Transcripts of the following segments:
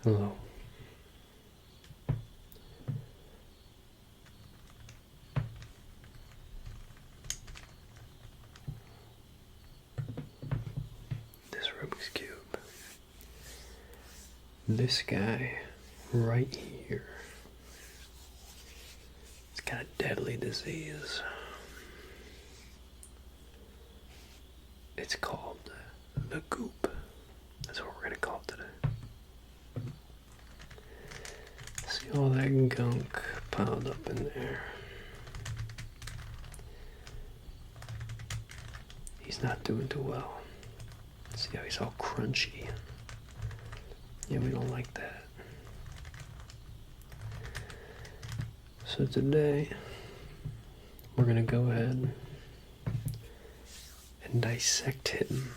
Hello. This Rubik's Cube. This guy right here. It's got a deadly disease. It's called the goop. That's what we're gonna call it today. See all that gunk piled up in there. He's not doing too well. See how he's all crunchy? Yeah, we don't like that. So today, we're gonna go ahead and dissect him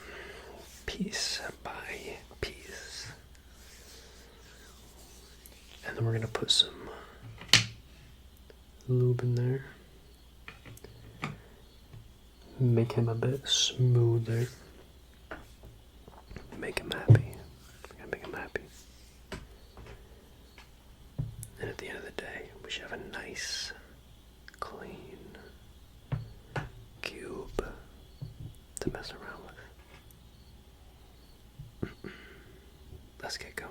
piece by piece. And then we're gonna put some lube in there. Make him a bit smoother. Make him happy. We're gonna make him happy. And at the end of the day, we should have a nice, clean cube to mess around with. Let's get going.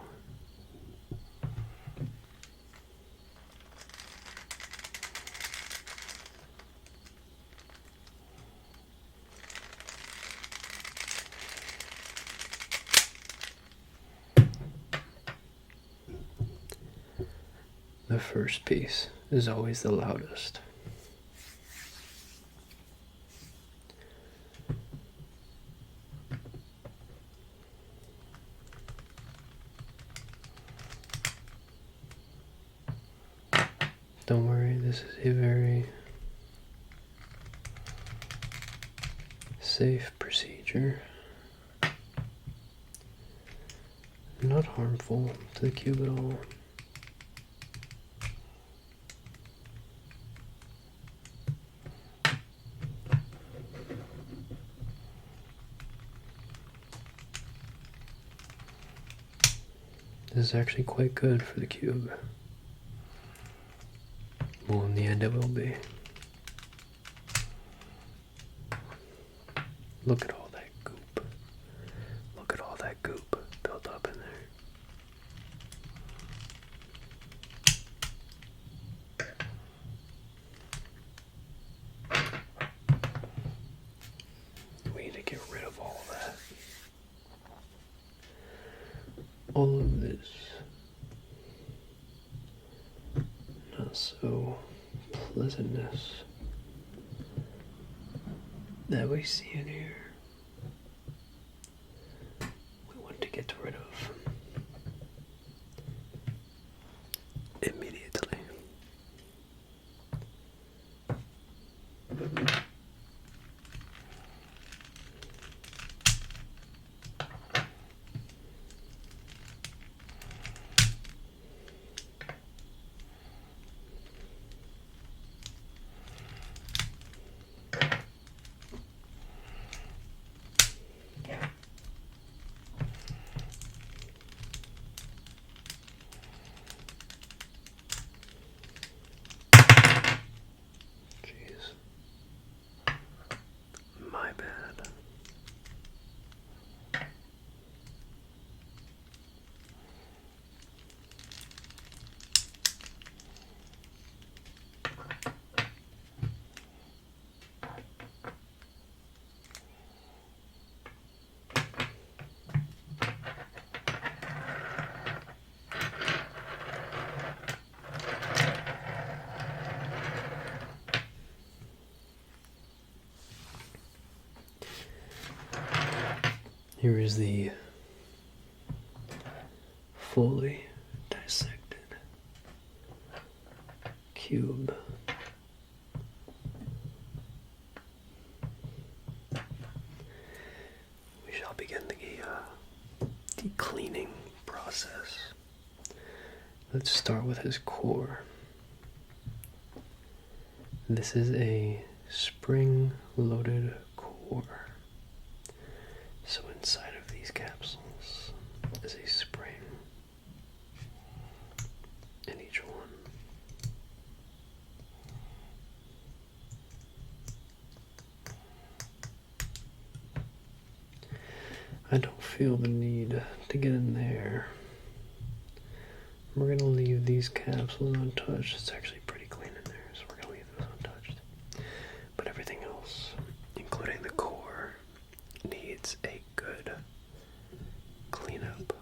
The first piece is always the loudest. Don't worry, this is a very safe procedure. Not harmful to the cube at all. This is actually quite good for the cube. Well, in the end it will be. Look at all that goop. Look at all that goop built up in there. We need to get rid of all that. All of this not so pleasantness that we see in here, we want to get rid of immediately. My bad. Here is the fully dissected cube. We shall begin the cleaning process. Let's start with his core. This is a spring-loaded core. So inside of these capsules is a spring I don't feel the need to get in there. We're going to leave these capsules untouched. It's actually pretty clean in there, so we're going to leave those untouched. But everything else, including the core, needs a good cleanup.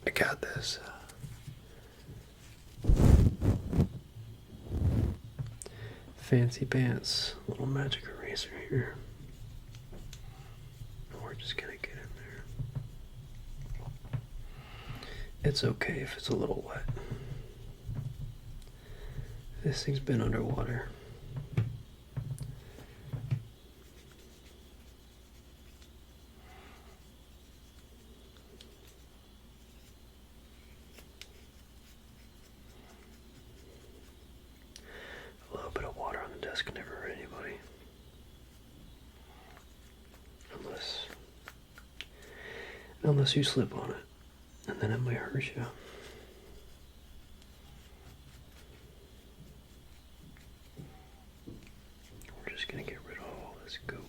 I got this. Fancy pants, little magic eraser here. We're just gonna get in there. It's okay if it's a little wet. This thing's been underwater. A little bit of water on the desk can never hurt anybody. Unless you slip on it, and then it might hurt you. We're just gonna get rid of all this goop.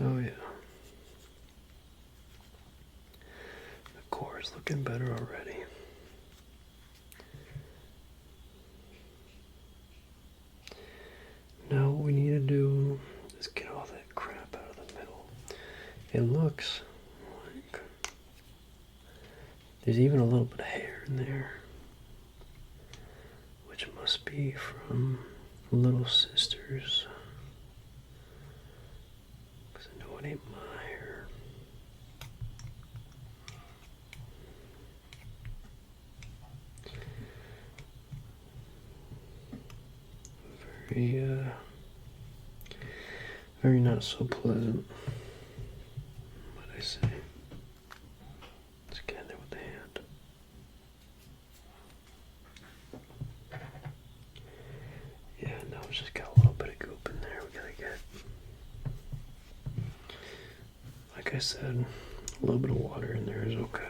Oh yeah. The core is looking better already. Now what we need to do is get all that crap out of the middle. It looks like there's even a little bit of hair in there, which must be from Little Sisters. Ain't my hair. Very not so pleasant. What I say? Let's get in there with the hand. Yeah, now it's just got a little bit of goop in there. We gotta get. Like I said, a little bit of water in there is okay.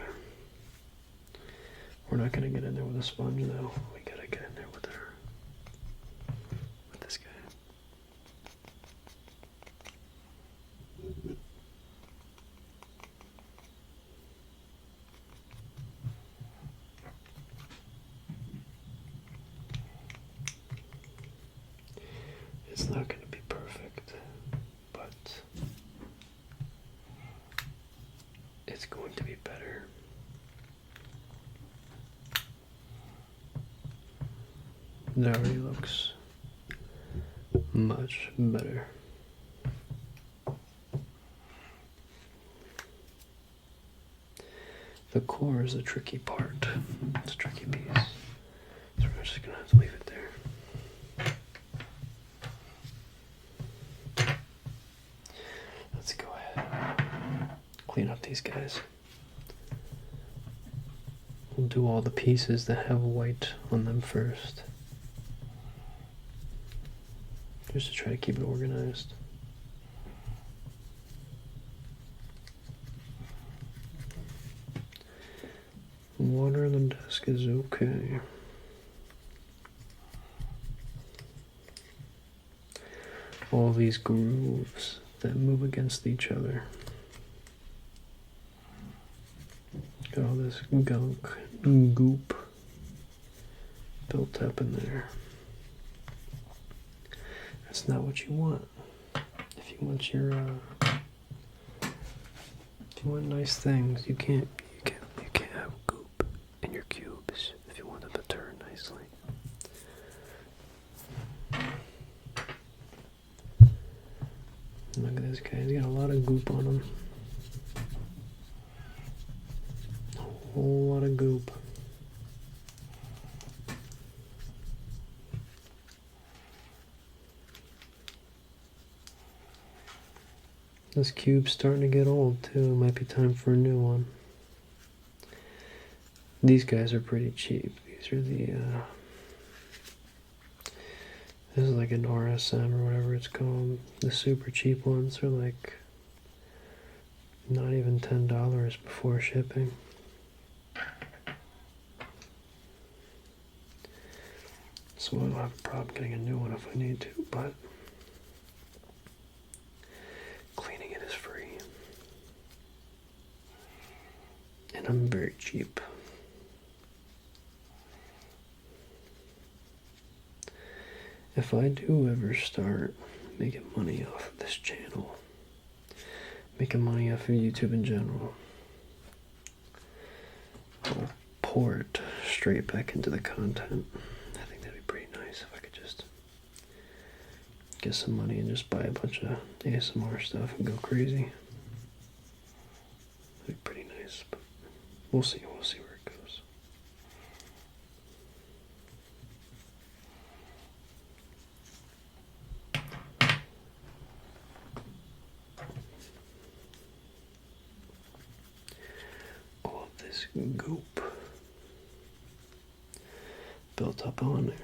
We're not gonna get in there with a sponge though. We gotta get in there with this guy. It's not gonna be perfect, but it's going to be better. It already looks much better. The core is the tricky part. It's a tricky piece. So we're just gonna have to leave it there. Let's go ahead. Clean up these guys. We'll do all the pieces that have white on them first, just to try to keep it organized. Water on the desk is okay. All these grooves that move against each other. Got all this gunk and goop built up in there. That's not what you want. If you want your if you want nice things, you can't have goop in your cubes if you want them to turn nicely. Look at this guy, he's got a lot of goop on him. A whole lot of goop. This cube's starting to get old too. It might be time for a new one. These guys are pretty cheap. These are the This is like an RSM or whatever it's called. The super cheap ones are like not even $10 before shipping. So I don't have a problem getting a new one if I need to, but cleaning it is free. And I'm very cheap. If I do ever start making money off of this channel, making money off of YouTube in general, I'll pour it straight back into the content. I think that'd be pretty nice if I could just get some money and just buy a bunch of ASMR stuff and go crazy. That'd be pretty nice, but we'll see where it goes. All of this goop built up on there.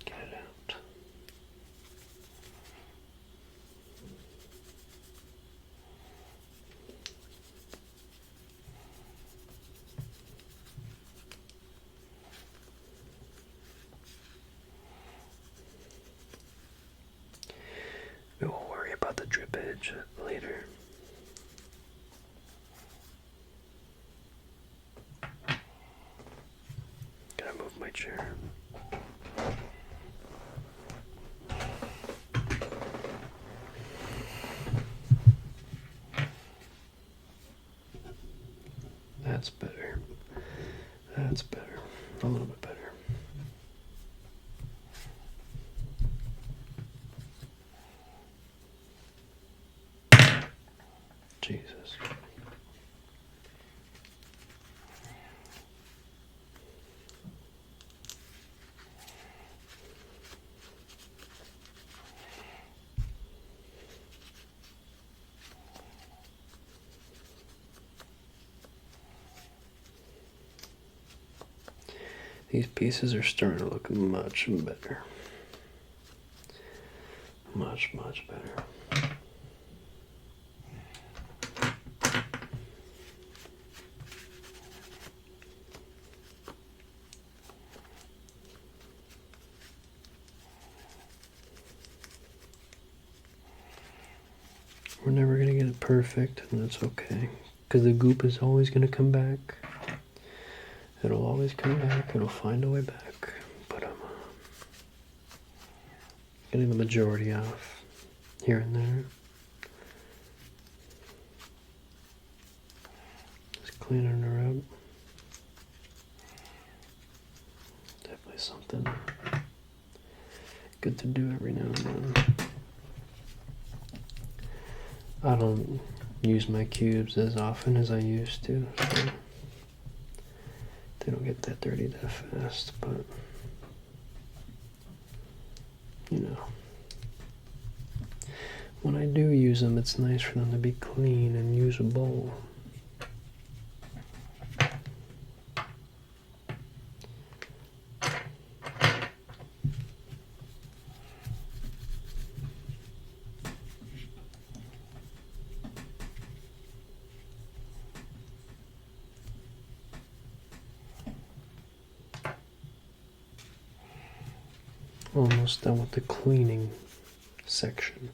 Get it out. We will worry about the drip edge later. Gotta move my chair. That's better. That's better. A little bit better. Jesus. These pieces are starting to look much better. Much, much better. We're never going to get it perfect, and that's okay. Because the goop is always going to come back. It'll always come back. It'll find a way back. But I'm getting the majority off here and there. Just cleaning her up. Definitely something good to do every now and then. I don't use my cubes as often as I used to, so they don't get that dirty that fast, but you know, when I do use them, it's nice for them to be clean and usable. Almost done with the cleaning section.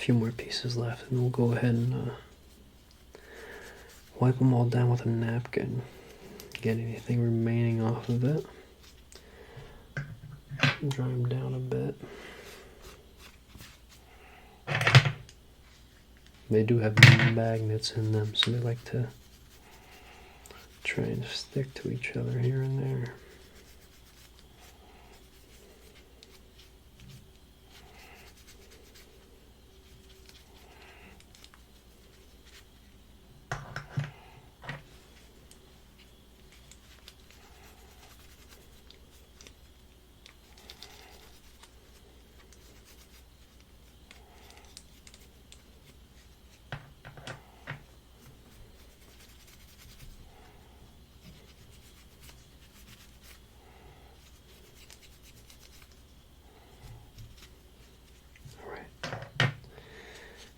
few more pieces left, and we'll go ahead and wipe them all down with a napkin. Get anything remaining off of it. Dry them down a bit. They do have magnets in them, so they like to try and stick to each other here and there.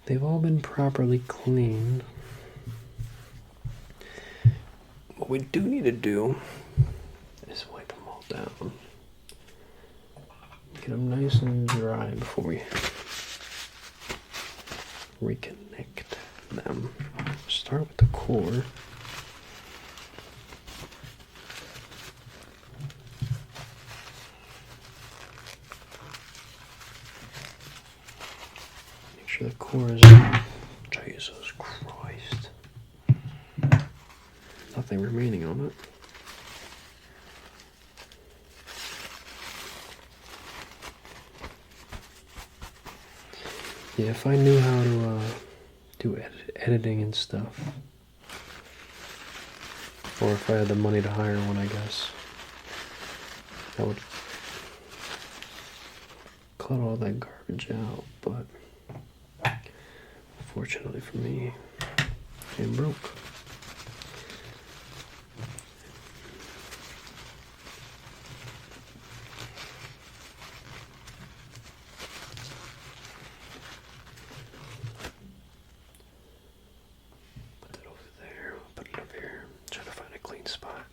They've all been properly cleaned. What we do need to do is wipe them all down. Get them nice and dry before we reconnect them. Start with the core. The core is Jesus Christ. Nothing remaining on it. Yeah, if I knew how to do editing and stuff, or if I had the money to hire one, I guess I would cut all that garbage out, but fortunately for me, I'm broke. Put that over there, put it up here, try to find a clean spot.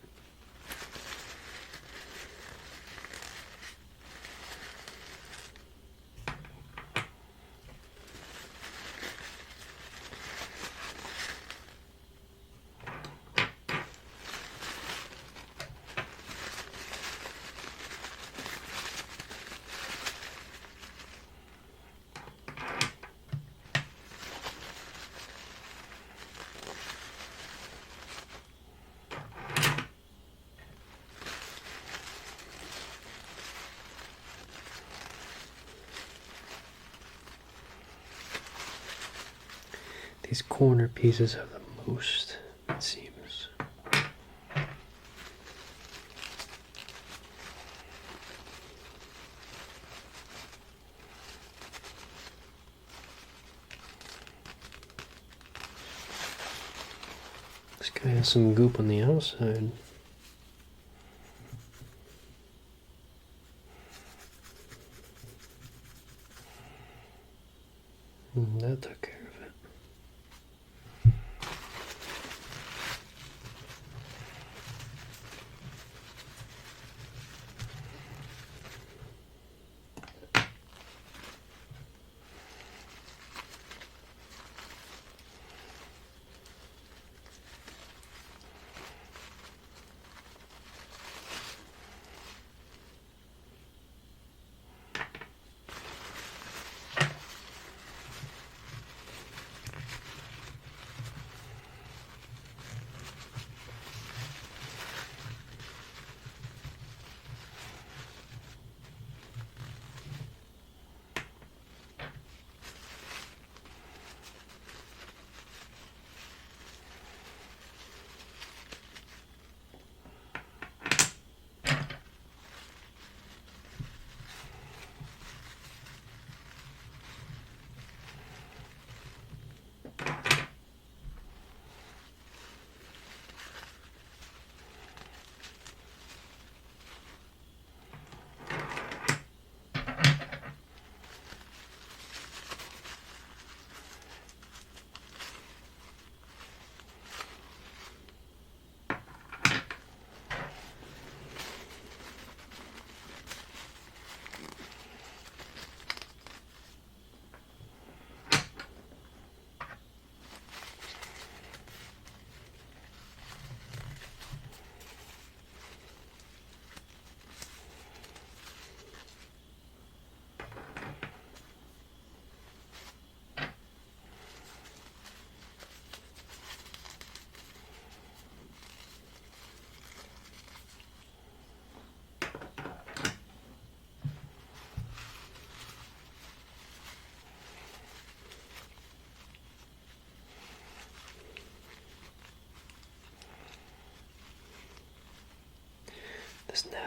These corner pieces have the most, it seems. This guy has some goop on the outside. That took care of it.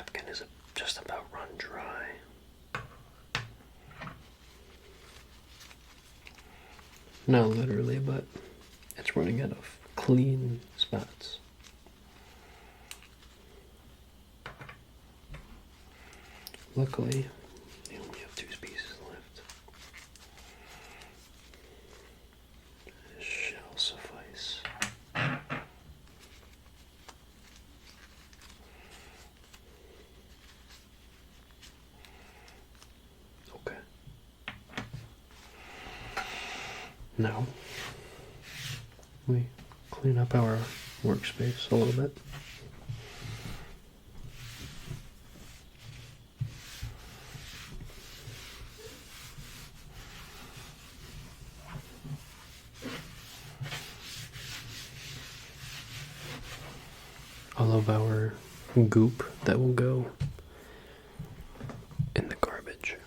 napkin is just about run dry. Not literally, but it's running out of clean spots. Luckily, we only have 2 pieces left. This shall suffice. Okay. Now, we clean up our workspace a little bit. All of our goop that will go in the garbage.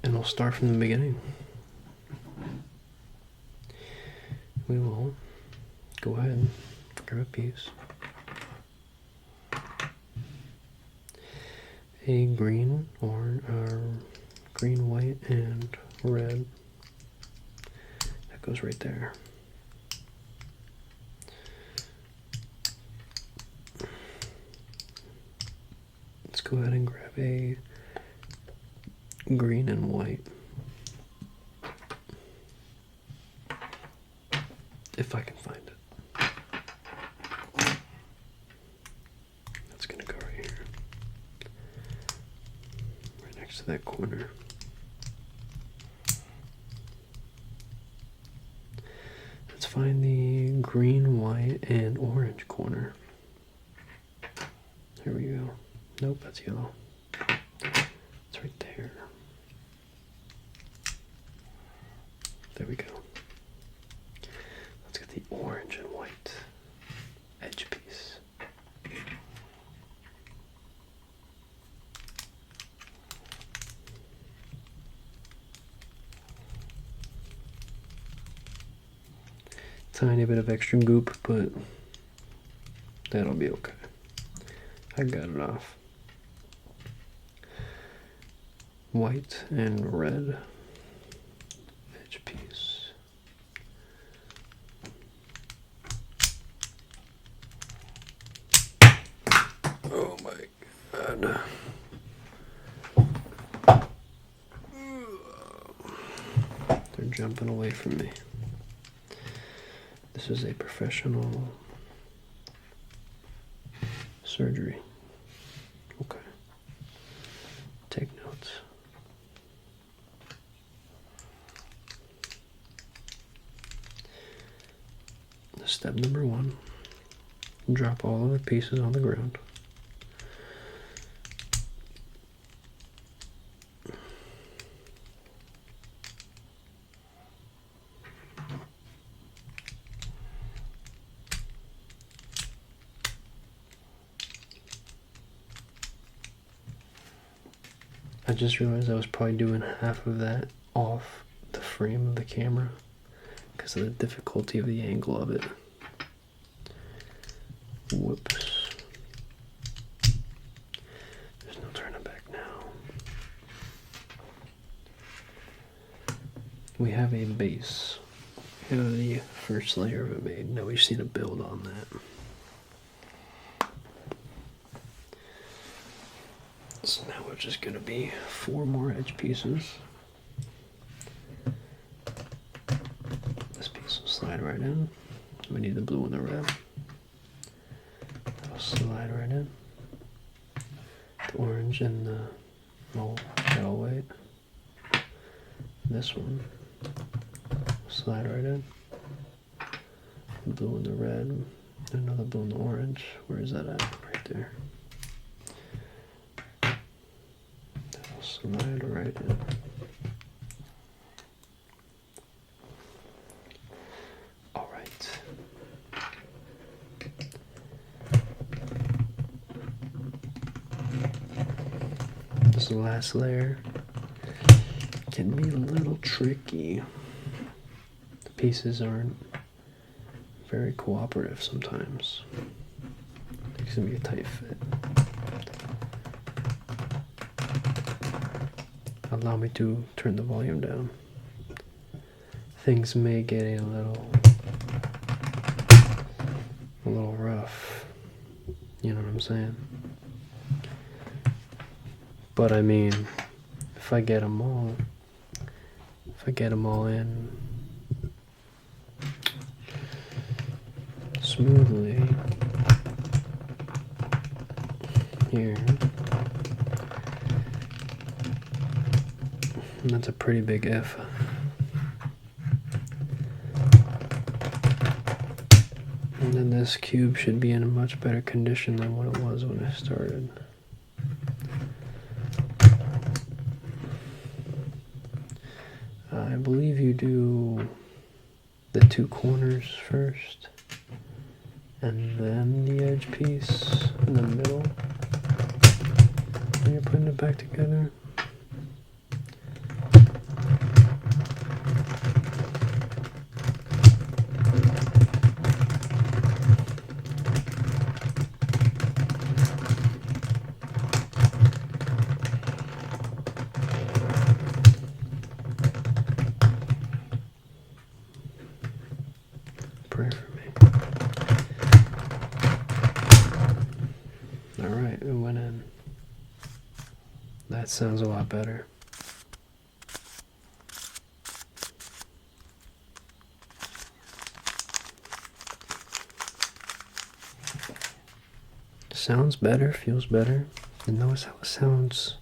And we'll start from the beginning. We will go ahead and grab a piece. A green, or green, white, and red. That goes right there. Let's go ahead and grab a green and white. If I can find it. That's gonna go right here. Right next to that corner. Let's find the green, white, and orange corner. Here we go. Nope, that's yellow. It's right there. There we go. Let's get the orange and white edge piece. Tiny bit of extra goop, but that'll be okay. I got it off. White and red edge piece. Oh my God. They're jumping away from me. This is a professional surgery. Okay. Take notes. Step number 1, drop all of the pieces on the ground. I just realized I was probably doing half of that off the frame of the camera because of the difficulty of the angle of it. Whoops. There's no turning back now. We have a base. We have the first layer of it made. Now we just need to build on that. So now it's just going to be 4 more edge pieces. This piece will slide right in. We need the blue and the red. That'll slide right in. The orange and the that'll wait. This one will slide right in. The blue and the red. Another blue and the orange. Where is that at? Right there. Slide right in. All right. This last layer can be a little tricky. The pieces aren't very cooperative sometimes. It's gonna be a tight fit. Allow me to turn the volume down. Things may get a little rough. You know what I'm saying? But I mean, if I get them all in smoothly here, and that's a pretty big if. And then this cube should be in a much better condition than what it was when I started. I believe you do the two corners first, and then the edge piece in the middle when you're putting it back together. Pray for me. Alright, it went in. That sounds a lot better. Sounds better, feels better. And notice how it sounds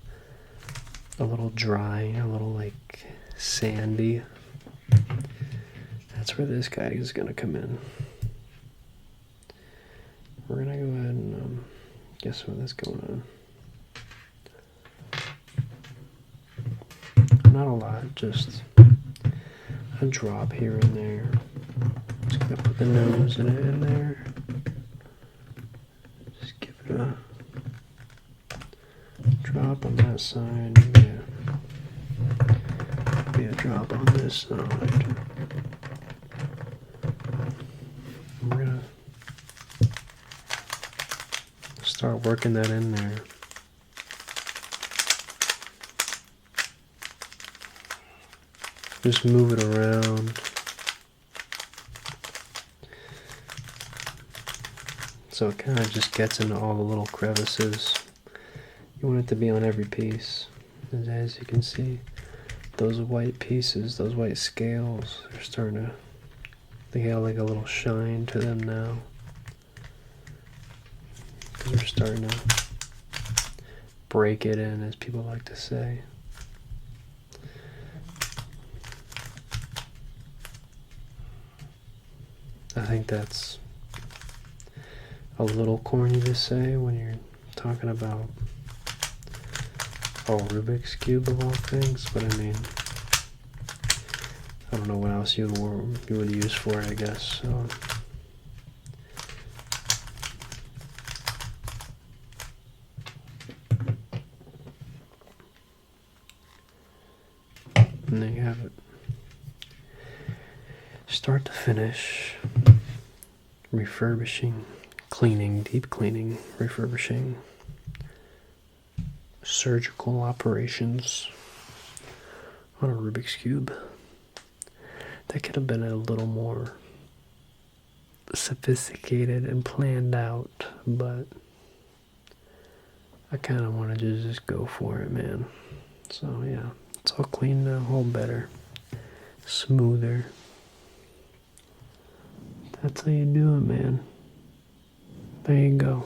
a little dry, a little like sandy. That's where this guy is going to come in. We're going to go ahead and guess what is going on. Not a lot, just a drop here and there. Just going to put the nose in there. Just give it a drop on that side. Maybe a drop on this side. We're gonna start working that in there. Just move it around. So it kind of just gets into all the little crevices. You want it to be on every piece. And as you can see, those white pieces, those white scales are starting to, they got like a little shine to them now. Because we're starting to break it in, as people like to say. I think that's a little corny to say when you're talking about a Rubik's Cube of all things, but I mean, I don't know what else you would use for it, I guess. So. And there you have it. Start to finish, refurbishing, cleaning, deep cleaning, refurbishing, surgical operations on a Rubik's Cube. That could have been a little more sophisticated and planned out, but I kind of wanted to just go for it, man. So yeah, it's all clean now, all better, smoother. That's how you do it, man. There you go.